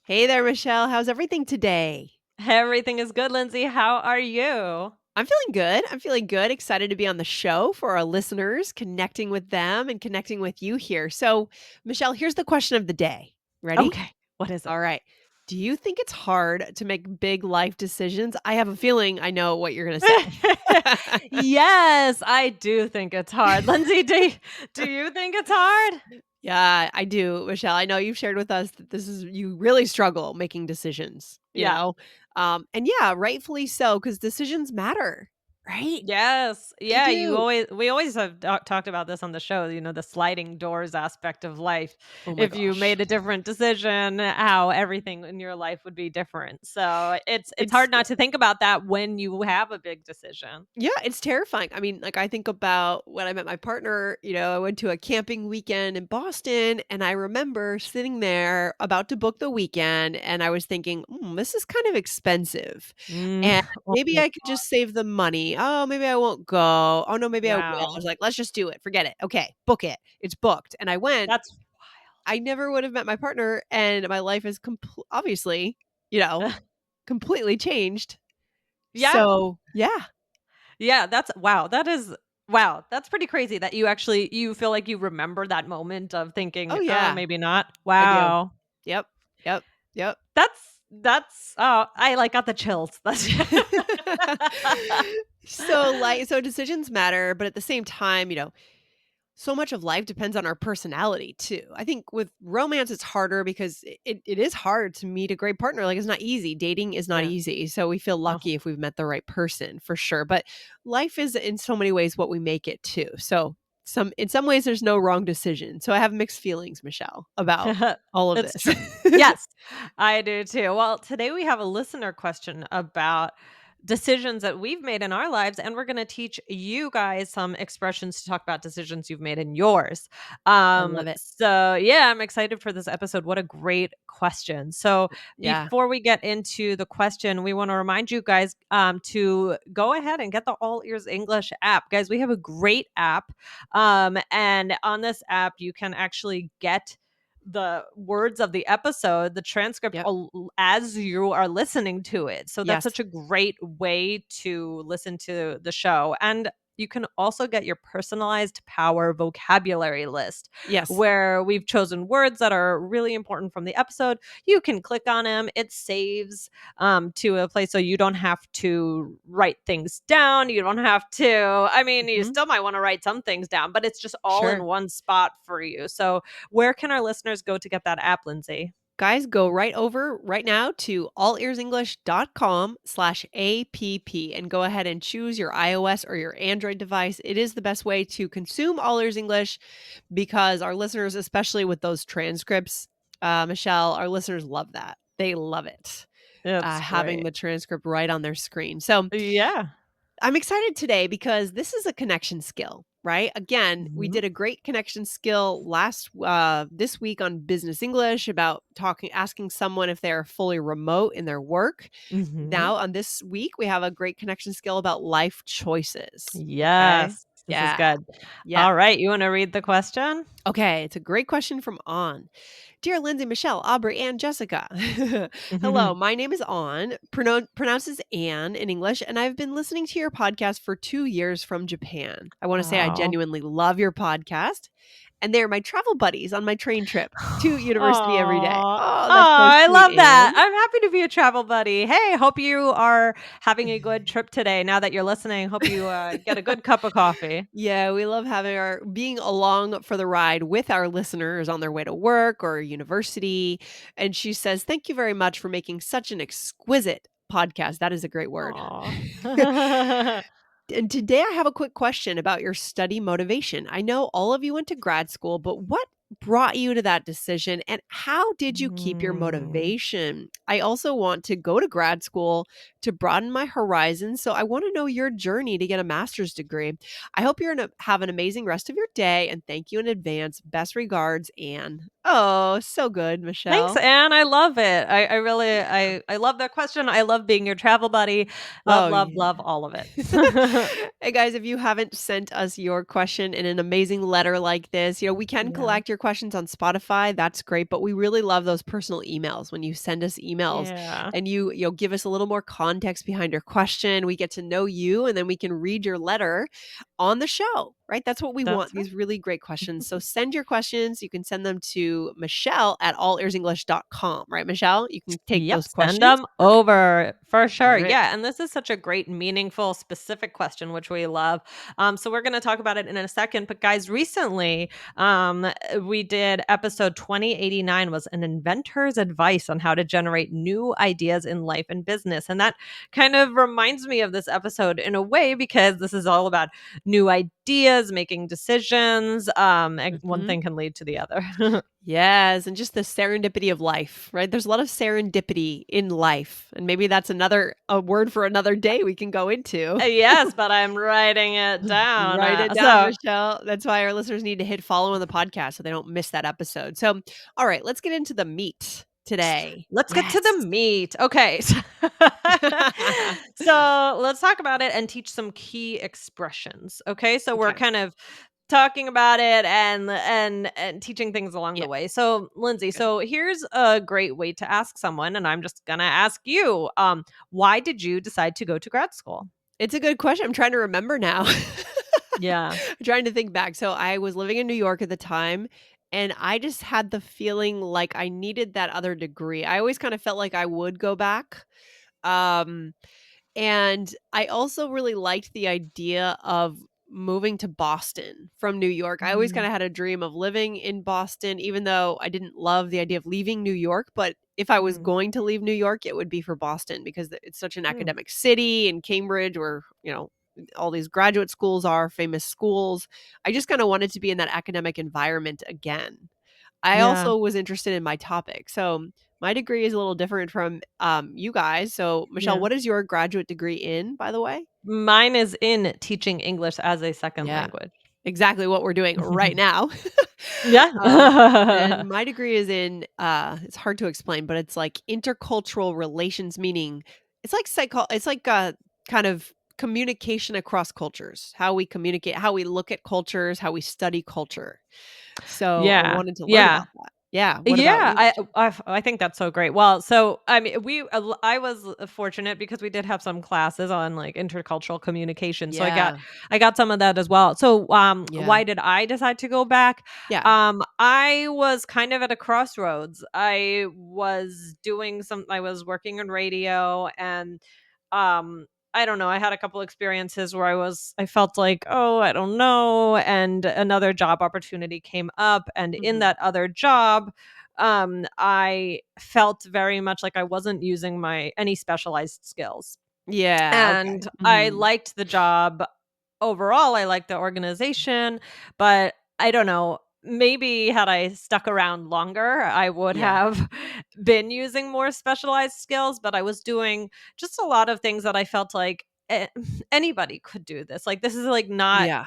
Hey there, Michelle. How's everything today? Everything is good, Lindsay. How are you? I'm feeling good. I'm feeling good. Excited to be on the show for our listeners, connecting with them and connecting with you here. So, Michelle, here's the question of the day. Ready? Okay. What is it? All right. Do you think it's hard to make big life decisions? I have a feeling I know what you're going to say. Yes, I do think it's hard. Lindsay, do you think it's hard? Yeah, I do, Michelle. I know you've shared with us that this is you really struggle making decisions, you Yeah. know? And yeah, rightfully so, because decisions matter, right? Yes. They Yeah, do. we always have talked about this on the show, the sliding doors aspect of life. Oh my If you gosh. made a different decision, how everything in your life would be different. So, it's It's hard not to think about that when you have a big decision. yeah, it's terrifying. I mean, like I think about when I met my partner, I went to a camping weekend in Boston and I remember sitting there about to book the weekend and I was thinking, this is kind of expensive. Mm. And Oh maybe my I could just save the money. Oh, maybe I won't go. Oh no, maybe I will. I wow. was like, let's just do it. Forget it. Okay, book it. It's booked. And I went. That's I never would have met my partner and my life is obviously, you know, wild. completely changed. Yeah. So, yeah. Yeah, that's wow, that is wow, that's pretty crazy that you feel like you remember that moment of thinking, Oh "Oh, yeah. maybe not." I do. Wow. Yep. Yep. Yep. I, like, got the chills. That's So decisions matter, but at the same time, so much of life depends on our personality too. I think with romance it's harder because it is hard to meet a great partner. Like it's not easy. Dating is not Yeah. easy. So we feel Oh. lucky if we've met the right person for sure. But life is in so many ways what we make it too. So in some ways there's no wrong decision. So I have mixed feelings, Michelle, about all of It's this. true. Yes, I do too. Well, today we have a listener question about decisions that we've made in our lives, and we're going to teach you guys some expressions to talk about decisions you've made in yours. I love it. So yeah, I'm excited for this episode. What a great question. So Yeah. before we get into the question, we want to remind you guys to go ahead and get the All Ears English app. Guys, we have a great app. And on this app, you can actually get the words of the episode, the transcript Yep. as you are listening to it. So that's Yes. such a great way to listen to the show. And you can also get your personalized power vocabulary list Yes. where we've chosen words that are really important from the episode. You can click on them, it saves to a place so you don't have to write things down. You don't have to, I mean, you Mhm. still might want to write some things down, but it's just all in Sure. one spot for you. So where can our listeners go to get that app, Lindsay? Guys, go right over right now to allearsenglish.com/app and go ahead and choose your iOS or your Android device. It is the best way to consume All Ears English because our listeners, especially with those transcripts, Michelle, our listeners love that. They love it, It's having great. the transcript right on their screen. So Yeah. I'm excited today because this is a connection skill, right? Again, we Mhm. did a great connection skill this week on Business English about asking someone if they're fully remote in their work. Mhm. Now on this week, we have a great connection skill about life choices. Okay? Yes. This is Yeah. good. Yeah. All right, you wanna read the question? Okay, it's a great question from On. Dear Lindsay, Michelle, Aubrey, and Jessica. Hello, Mhm. my name is On, pronounces Anne in English, and I've been listening to your podcast for 2 years from Japan. I want to say I Oh. genuinely love your podcast, and they're my travel buddies on my train trip to university every day. Aw. Oh, that's so Aw, I sweet, love that. Anne. I'm happy to be a travel buddy. Hey, hope you are having a good trip today. Now that you're listening, hope you, get a good cup of coffee. Yeah, we love having our being along for the ride with our listeners on their way to work or university. And she says, "Thank you very much for making such an exquisite podcast." That is a great word. Aw. And today I have a quick question about your study motivation. I know all of you went to grad school, but what brought you to that decision and how did you keep your Mm. motivation? I also want to go to grad school to broaden my horizons, so I want to know your journey to get a master's degree. I hope have an amazing rest of your day and thank you in advance. Best regards, Anne. Oh, so good, Thanks, Michelle. Anne. I love it. I really I love that question. I love being your travel buddy. Love, Oh, love, yeah. love all of it. Hey guys, if you haven't sent us your question in an amazing letter like this, we can Yeah. collect your questions on Spotify. That's great, but we really love those personal emails when you send us emails Yeah. and you give us a little more context behind your question. We get to know you and then we can read your letter on the show, right? That's what we want. That's right. These really great questions. So send your questions. You can send them to Michelle at allearsenglish.com, right, Michelle? You can take Yep, those send questions. them Perfect. over for All sure. right. Yeah, and this is such a great, meaningful, specific question, which we love. So we're going to talk about it in a second. But guys, recently, we did episode 2089 was an inventor's advice on how to generate new ideas in life and business, and that kind of reminds me of this episode in a way because this is all about new ideas, making decisions. And one Mhm. thing can lead to the other. Yes, and just the serendipity of life, right? There's a lot of serendipity in life, and maybe that's another a word for another day we can go into. Yes, but I'm writing it down. Write it down, So Michelle. That's why our listeners need to hit follow on the podcast so they don't miss that episode. So, all right, let's get into the meat today. let's get to the Yes. meat. Okay. So let's talk about it and teach some key expressions. Okay. So we're Okay. kind of talking about it and teaching things along Yeah, the way. So Lindsay, good. so here's a great way to ask someone, and I'm just gonna ask you, why did you decide to go to grad school? It's a good question. I'm trying to remember now. Yeah. I'm trying to think back. So I was living in New York at the time, and I just had the feeling like I needed that other degree. I always kind of felt like I would go back. Um, and I also really liked the idea of moving to Boston from New York. I always kind Mm, of had a dream of living in Boston, even though I didn't love the idea of leaving New York. But if I was mm, going to leave New York, it would be for Boston because it's such an mm. academic city, and Cambridge, where, all these graduate schools are famous schools. I just kind of wanted to be in that academic environment again. I Yeah. also was interested in my topic. So my degree is a little different from you guys. So Michelle, Yeah. what is your graduate degree in, by the way? Mine is in teaching English as a second Yeah, language. exactly what we're doing right now. And Yeah. my degree is in it's hard to explain, but it's like intercultural relations, meaning it's like kind of communication across cultures, how we communicate, how we look at cultures, how we study culture. So I Yeah. wanted to learn Yeah. about that. Yeah. What about Yeah, you, I Michelle? I I think that's so great. Well, so, I mean, I was fortunate because we did have some classes on, like, intercultural communication, so Yeah. I got some of that as well. So, Yeah. why did I decide to go back? Yeah. I was kind of at a crossroads. I was working in radio and, I don't know, I had a couple experiences where I felt like, "Oh, I don't know," and another job opportunity came up, and in Mhm. that other job, I felt very much like I wasn't using my any specialized skills. Yeah, okay. And I Mhm. liked the job overall, I liked the organization, but I don't know, maybe had I stuck around longer, I would Yeah. have been using more specialized skills, but I was doing just a lot of things that I felt like anybody could do this. Like, this is like not Yeah.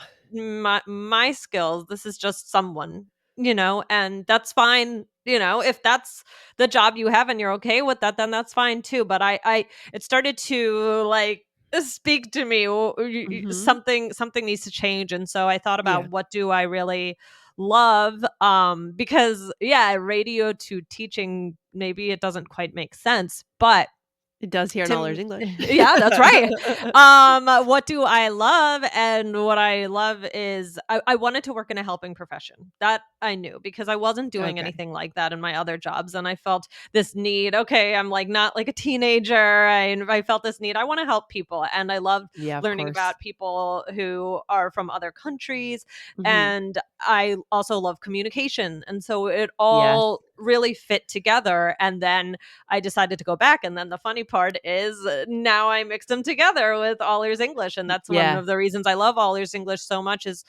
my skills. This is just someone, and that's fine. If that's the job you have and you're okay with that, then that's fine too. But it started to like speak to me. Mhm. Something needs to change, and so I thought Yeah. about what do I really love, because yeah, radio to teaching, maybe it doesn't quite make sense, but It does here in to All Ears English. yeah, that's right. What do I love? And what I love is I wanted to work in a helping profession. That I knew because I wasn't doing Okay. anything like that in my other jobs. And I felt this need. Okay, I'm like not like a teenager. I felt this need. I want to help people. And I loved Yeah, of learning course. about people who are from other countries. Mhm. And I also love communication. And so it Yes. all really fit together. And then I decided to go back. And then the funny part is now I mixed them together with All Ears English. And that's one Yeah. of the reasons I love All Ears English so much is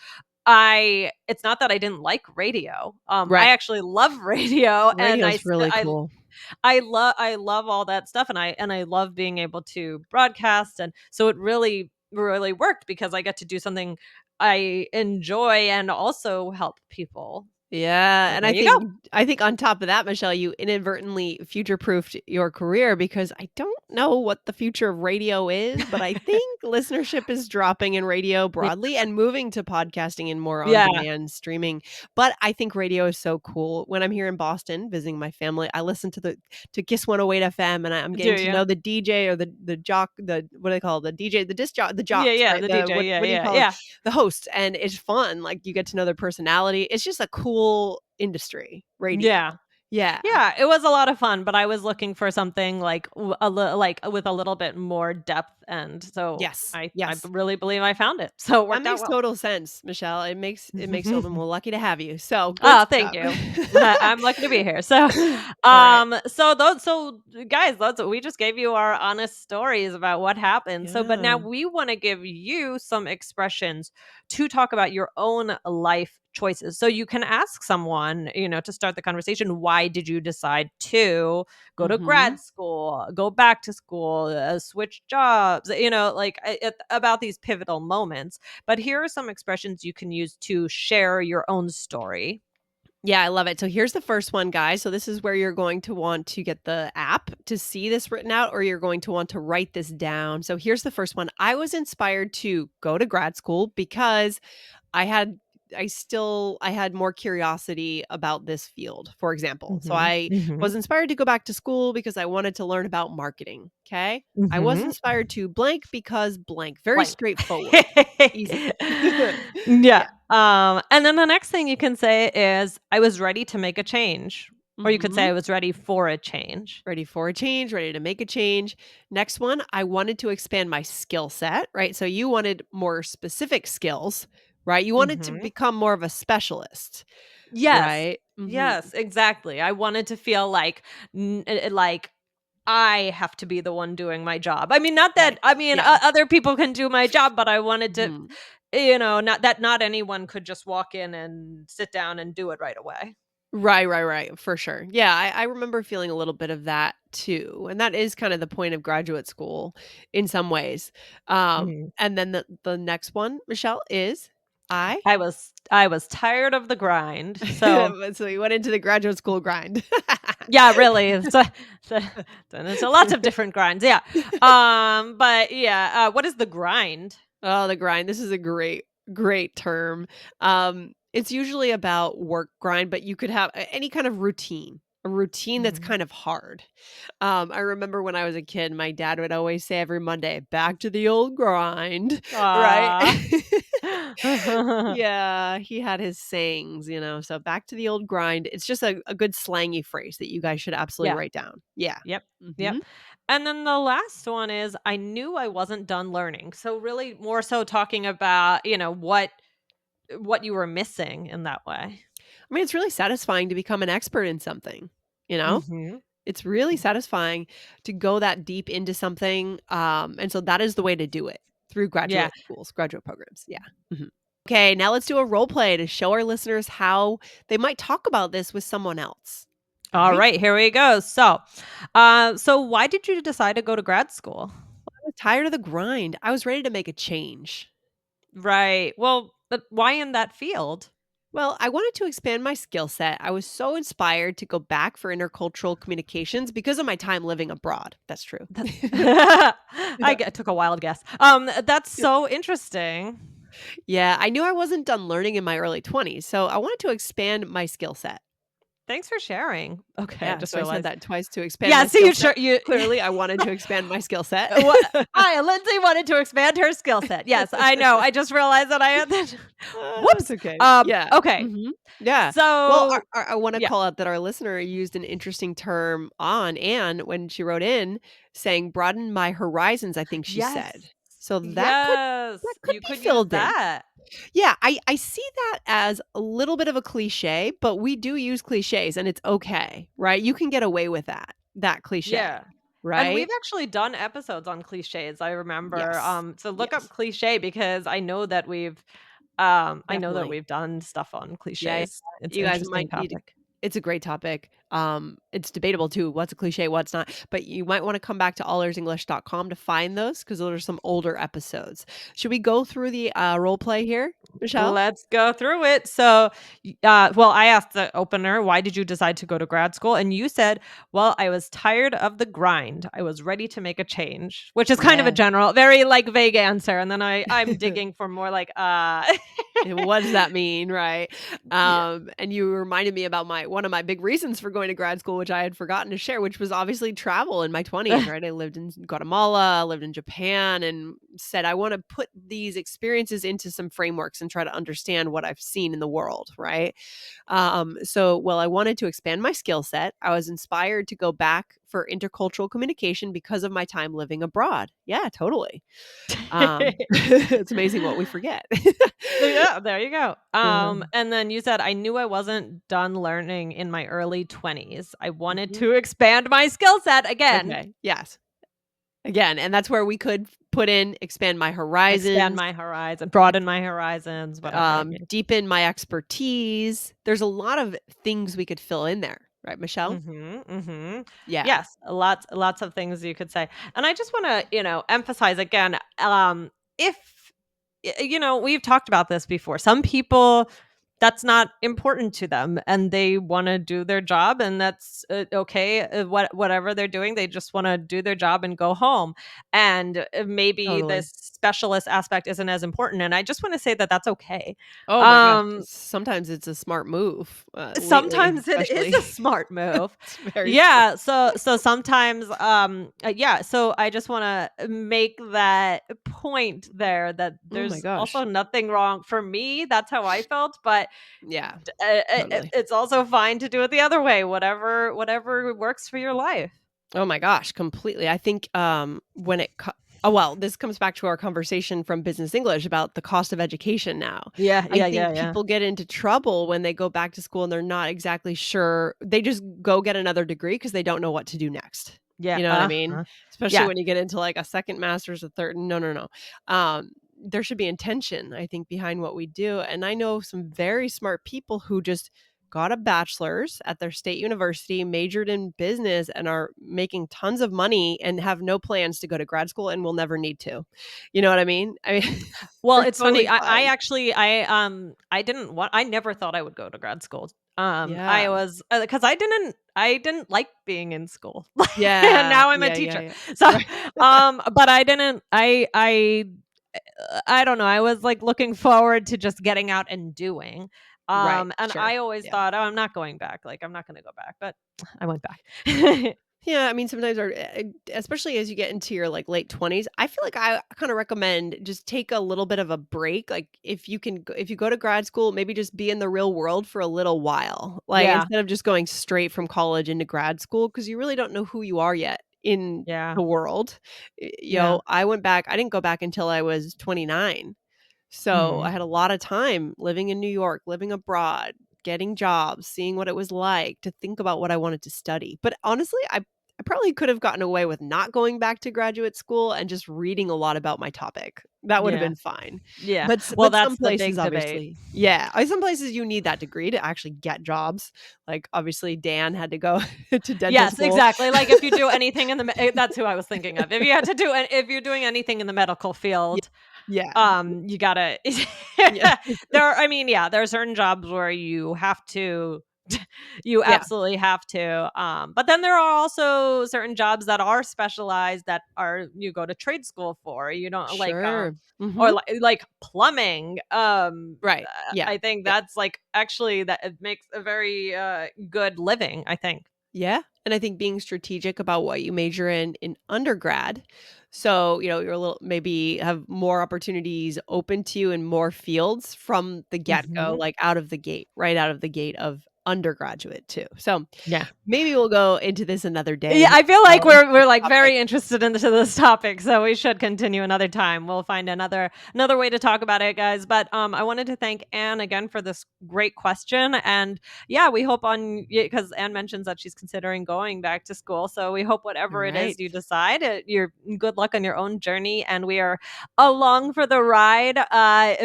it's not that I didn't like radio. I Right. actually love radio and Radio's really cool. I love all that stuff and I love being able to broadcast, and so it really worked because I get to do something I enjoy and also help people. Yeah, So and there you go. I think on top of that, Michelle, you inadvertently future-proofed your career because I don't know what the future of radio is, but I think listenership is dropping in radio Yeah. broadly and moving to podcasting and more Yeah. on-demand streaming. But I think radio is so cool. When I'm here in Boston visiting my family, I listen to Kiss 108 FM and I'm Do getting to you? know the DJ or the jock, the what do they call it? The DJ, the disc jock, the Yeah, jocks, yeah, right? the The DJ. Yeah, what do you yeah, call them? yeah. The host, and it's fun, like, you get to know their personality. It's just a cool industry, radio. Yeah. Yeah. Yeah, it was a lot of fun, but I was looking for something like with a little bit more depth, and so Yes, I yes. really believe I found it. So it That worked out makes well. total sense, Michelle. It makes total and we're lucky to have you. So, good Oh, thank stuff. you. I'm lucky to be here. So, All right. guys, that's we just gave you our honest stories about what happened. So, but now Yeah. we want to give you some expressions to talk about your own life choices. So you can ask someone, to start the conversation, why did you decide to go to Mhm. grad school, go back to school, switch jobs, about these pivotal moments. But here are some expressions you can use to share your own story. Yeah, I love it. So here's the first one, guys. So this is where you're going to want to get the app to see this written out, or you're going to want to write this down. So here's the first one. I was inspired to go to grad school because I had I had more curiosity about this field, for example. So Mhm, I mhm, was inspired to go back to school because I wanted to learn about marketing. Okay. I was mhm. inspired to blank because blank. Very Blank. straightforward. Easy. Yeah, Yeah. and then the next thing you can say is, "I was ready to make a change," or you could say, Hmm. "I was ready for a change." Ready for a change, ready to make a change. Next one, I wanted to expand my skill set, right? So you wanted more specific skills, right? You wanted to Mhm. become more of a specialist, Yes. right? Hmm. Yes, exactly. I wanted to feel like I have to be the one doing my job. I mean, not that Right. Yeah. other people can do my job, but I wanted to, Mhm. not anyone could just walk in and sit down and do it right away. Right, right, right, for sure. Yeah, I remember feeling a little bit of that too, and that is kind of the point of graduate school in some ways. Mhm. And then the next one, Michelle, is I I was tired of the grind. So, so you went into the graduate school grind. yeah, really, so there's a lots of different grinds, yeah. But yeah, what is the grind? Oh, the grind. This is a great term. It's usually about work grind, but you could have any kind of routine, a routine that's Mhm. kind of hard. I remember when I was a kid, my dad would always say every Monday, "Back to the old grind," right? Aw. Yeah, he had his sayings, so back to the old grind. It's just a good slangy phrase that you guys should absolutely Yeah. write down. Yeah. Yep. Mhm. Yep. And then the last one is, I knew I wasn't done learning. So really more so talking about, what you were missing in that way. I mean, it's really satisfying to become an expert in something, you know? Mhm. It's really satisfying to go that deep into something, and so that is the way to do it, through Yeah. graduate schools, graduate programs, yeah. Mhm. Okay, now let's do a role play to show our listeners how they might talk about this with someone else. All All right? right, here we go. So why did you decide to go to grad school? I was tired of the grind. I was ready to make a change. Right. Well, but why in that field? Well, I wanted to expand my skill set. I was so inspired to go back for intercultural communications because of my time living abroad. That's true. That took a wild guess. That's so interesting. Yeah, I knew I wasn't done learning in my early 20s, so I wanted to expand my skill set. Thanks for sharing. Okay, I Yeah, just so I said realized. that twice to expand Yeah, my see, skill you set. sure you Clearly, I wanted to expand my skill set. what Lindsay wanted to expand her skill set. Yes, I know. I just realized that I had that. That's Whoops. okay. Yeah. Okay. Mhm. Yeah. Well, So, I wanna yeah. call out that our listener used an interesting term on Anne when she wrote in saying, "Broaden my horizons," I think she Yes. said. So that Yes. could You be could use filled in. that. Yeah, I see that as a little bit of a cliche, but we do use cliches and it's okay, right? You can get away with that cliche, Yeah. And we've right? actually done episodes on cliches, I remember. Yes. So look up Yes, cliche because I know that definitely. we've done stuff on Yeah, yeah. cliches. It's an You guys interesting might need to topic. it's a great topic. It's debatable too, what's a cliche, what's not, but you might wanna come back to allearsenglish.com to find those because those are some older episodes. Should we go through the, role play here? Michelle? Let's go through it. So, well, I asked the opener, why did you decide to go to grad school? And you said, well, I was tired of the grind. I was ready to make a change, which is kind of a Yeah. general, very like vague answer. And then I'm digging for more like, What does that mean, right? yeah. And you reminded me about my one of my big reasons for going to grad school, which I had forgotten to share, which was obviously travel in my 20s, right? I lived in Guatemala, lived in Japan, and said I want to put these experiences into some frameworks and try to understand what I've seen in the world, right? So, I wanted to expand my skill set. I was inspired to go back for intercultural communication because of my time living abroad. Yeah, totally. It's amazing what we forget. Yeah, there you go. Uh, And then you said, I knew I wasn't done learning in my early 20s. I wanted mhm. to expand my skill set again. Okay, yes. Again, and that's where we could put in expand my Expand horizons, my horizon, broaden my horizons, whatever it means. deepen my expertise. There's a lot of things we could fill in there, right, Michelle? Mhm, mhm. Yeah, Yes, lots of things you could say. And I just wanna, emphasize again, if we've talked about this before. Some people, that's not important to them, and they wanna do their job, and that's, okay, whatever they're doing, they just wanna do their job and go home. And, maybe totally. this specialist aspect isn't as important, and I just wanna say that that's okay. Oh my gosh, Um sometimes it's a smart move, lately, Sometimes it is especially. a smart move. It's very smart. Yeah, so sometimes, yeah, so I just wanna make that point there that Oh my there's also gosh. nothing wrong for me, that's how I felt, but, Yeah, I totally. it's also fine to do it the other way, whatever works for your life. Oh my gosh, completely. I think, when it co oh, well, this comes back to our conversation from Business English about the cost of education now. Yeah, I yeah, yeah, think yeah. people get into trouble when they go back to school and they're not exactly sure. They just go get another degree because they don't know what to do next. Yeah, You know what I mean? uh-huh. Especially Yeah. when you get into, like, a 2nd master's, a 3rd no, no, no. There should be intention, I think, behind what we do, and I know some very smart people who just got a bachelor's at their state university, majored in business, and are making tons of money and have no plans to go to grad school and will never need to. You know what I mean? I mean, Well, they're it's funny. totally I fine. actually I didn't want I never thought I would go to grad school. Yeah. I was because I didn't like being in school. And Yeah. now I'm a Yeah, yeah, teacher. yeah. So Right. but I didn't I don't know. I was like looking forward to just getting out and doing. Right. And Sure. I always Yeah. thought, "Oh, I'm not going back. Like I'm not going to go back." But I went back. Yeah, I mean, sometimes especially as you get into your, like, late 20s, I feel like I kinda recommend just take a little bit of a break, like, if you go to grad school, maybe just be in the real world for a little while, like, Yeah. instead of just going straight from college into grad school because you really don't know who you are yet in Yeah. the world. Yeah. I didn't go back until I was 29. So, I Mhm. had a lot of time living in New York, living abroad, getting jobs, seeing what it was like to think about what I wanted to study. But honestly, I probably could have gotten away with not going back to graduate school and just reading a lot about my topic. That would have Yeah. been fine. Yeah. Well, But some that's the places big debate. obviously some places you need that degree to actually get jobs. Like, obviously, Dan had to go to dental Yes, school. exactly, like, if you do anything in the that's who I was thinking of. If you had to do if you're doing anything in the medical Ye field, yeah. you gotta Yeah. I mean, yeah, there are certain jobs where you have to you Yeah. absolutely have to, but then there are also certain jobs that are specialized that are you go to trade school for, you don't like, Sure. or Mhm. like plumbing, Right. Yeah. I think Yeah. that's, like, actually that it makes a very, good living, I think. Yeah, and I think being strategic about what you major in undergrad, so, you're a little maybe have more opportunities open to you in more fields from the get-go, Mhm. like, out of the gate, right out of the gate of undergraduate too. So, Yeah. maybe we'll go into this another day. Yeah, I feel like It's a we're, good like, topic. very interested into this topic, so we should continue another time. We'll find another way to talk about it, guys, but, I wanted to thank Anne again for this great question, and, yeah, we hope on because Anne mentions that she's considering going back to school, so we hope whatever it is Right. you decide, you're good luck on your own journey, and we are along for the ride,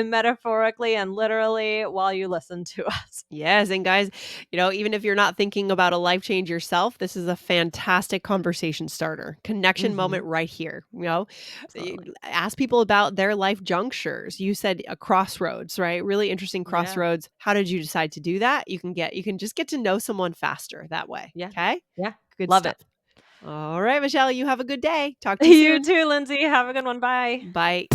metaphorically and literally while you listen to us. Yes, and guys, Even if you're not thinking about a life change yourself, this is a fantastic conversation starter. Connection moment Mhm. right here. Absolutely. Ask people about their life junctures. You said a crossroads, right? Really interesting Yeah. crossroads. How did you decide to do that? You can just get to know someone faster that way. Yeah. Okay? Yeah. Good Love stuff. it. All right, Michelle, you have a good day. Talk to you You soon. too, Lindsay. Have a good one. Bye. Bye.